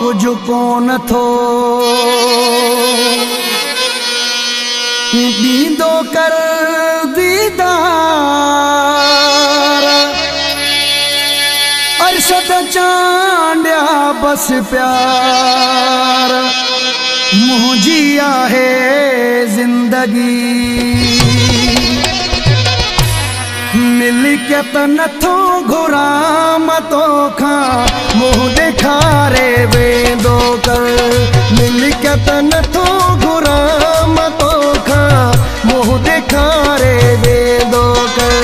कुछ कोन थो दीदो कर दीदार अरशद चांडिया बस प्यार मुझी आहे जिंदगी मिलकियत नथो घुराम तोखां मुंह ॾेखारे वेंदो कर मिलकियत नथो घुराम तोखां मुंह ॾेखारे वेंदो कर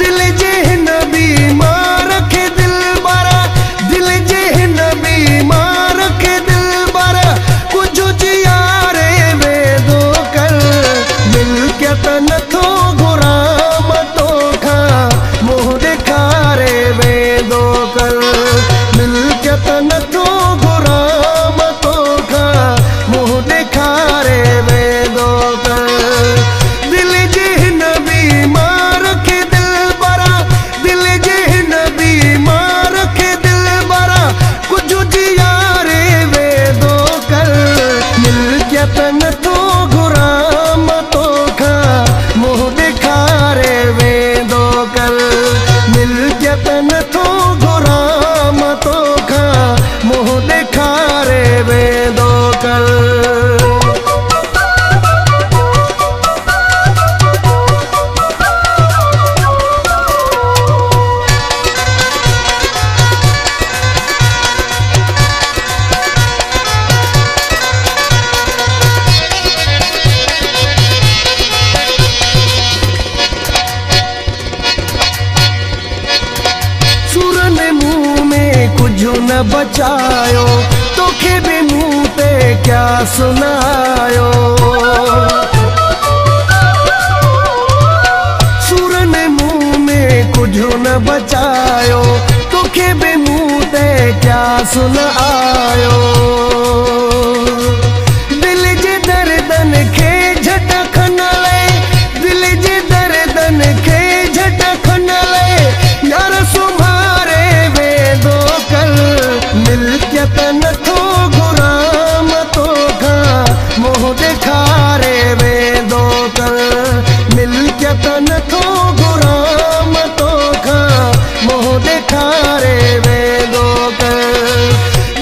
दिल जे हिन बीमार खे दिल बारा दिल जे हिन बीमार खे दिल बारा कुझु जियारे वेंदो कर मिलकियत नथो घुराम तोखां मुंह ॾेखारे वेंदो कर मिलकियत नथो घुराम तोखां मुंह ॾेखारे वेंदो कर दिल जे हिन बीमार खे दिल बारा दिल जे हिन बीमार खे दिल बारा कुझु जियारे वेंदो कर मिलकियत नथो घुराम तोखां मुंह ॾेखारे वेंदो कर मिलकियत नथो घुराम तोखां मुंह ॾेखारे वेंदो कर कुझु न बचायो तोखे भी मुंह ते क्या सुनायो सुर ने मुंह में कुझु न बचायो तोखे भी मुंह ते क्या सुनायो दिल जे दर्दन खे झटकन ले दिल जे दर्दन खे झटकन ले यार सुम्हारे वेंदो कर मिलकियत नथो घुराम तोखां मुंह ॾेखारे वेंदो कर मिलकियत नथो घुराम तोखां मुंह ॾेखारे वेंदो कर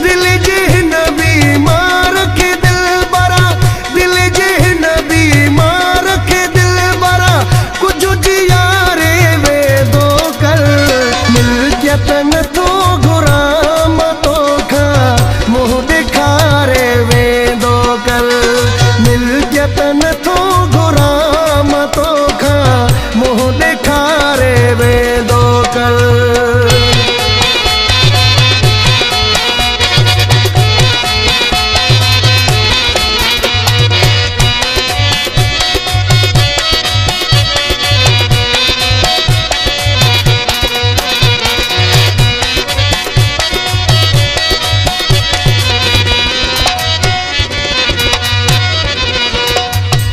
दिल जे हिन बीमार खे दिल बारा दिल जे हिन बीमार खे दिल बारा कुझु जियारे वेंदो कर मिलकियत नथो घुराम तोखां मुंह ॾेखारे वेंदो कर मिलकियत नथो घुराम तोखां मुंह ॾेखारे वेंदो कर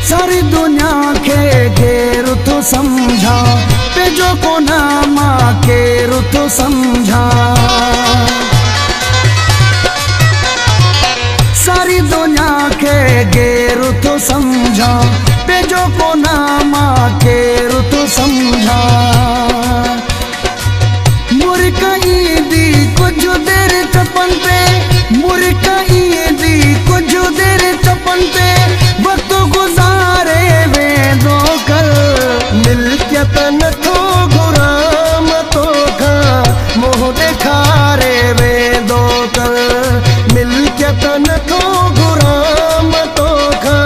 सारी दुनिया के घेर तो समझा पेजो को नामा केर तो समझा सारी दुनिया के घेर तो समझा पेजो को नामा केर तो समझा मुरकई दी कुछ देर चपन पे मुरकई दी कुछ देर चपन पे वक्त गुजारे वेंदो कर मिलकियत नथो घुराम तोखां मुंह ॾेखारे वेंदो कर मिलकियत नथो घुराम तोखां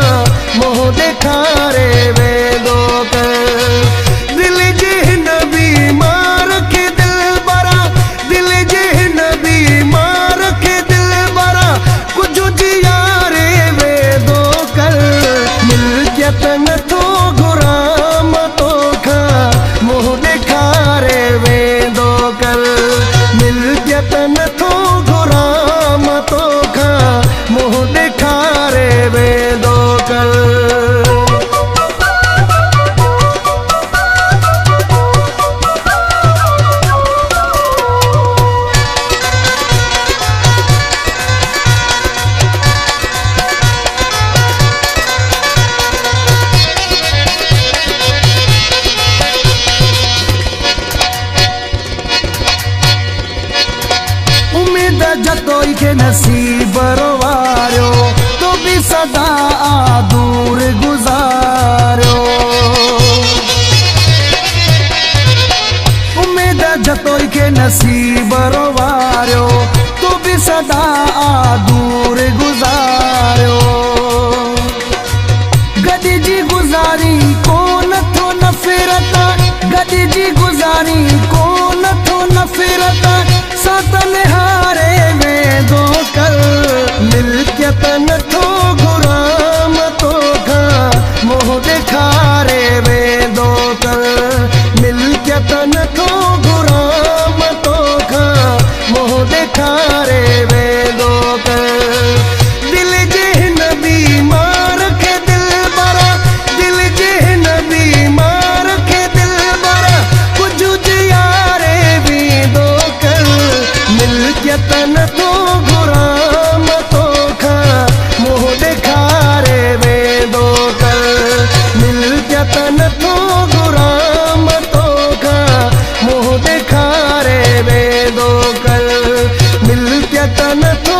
मुंह ॾेखारे वेंदो कर दिल जे हिन बीमार खे दिल बारा दिल जे हिन बीमार खे दिल बारा दूर गुज़ारियो। उम्मीद जतोई के नसीब रोवारियो, तू भी सदा दूर गुज़ारियो। गॾिजी जी गुज़ारी कोन थो नफ़रत, गॾिजी जी गुज़ारी कोन थो नफ़रत, साथ निहारे वेंदो कर। मिल्कियत नथो घुराम तोखां, मोह ॾेखारे वेंदो कर। मिल्कियत नथो घुराम तोखां, मोह ॾेखारे वेंदो कर। दिल जे हिन बीमार खे दिलबरा, दिल जे हिन बीमार खे दिलबरा, कुझु जियारे वेंदो कर। मिल्कियत नथो घुराम तोखां, मोह ॾेखारे वेंदो कर। मिल्कियत नथो घुराम तोखां, मोह ॾेखारे वेंदो कर। मिल्कियत नथो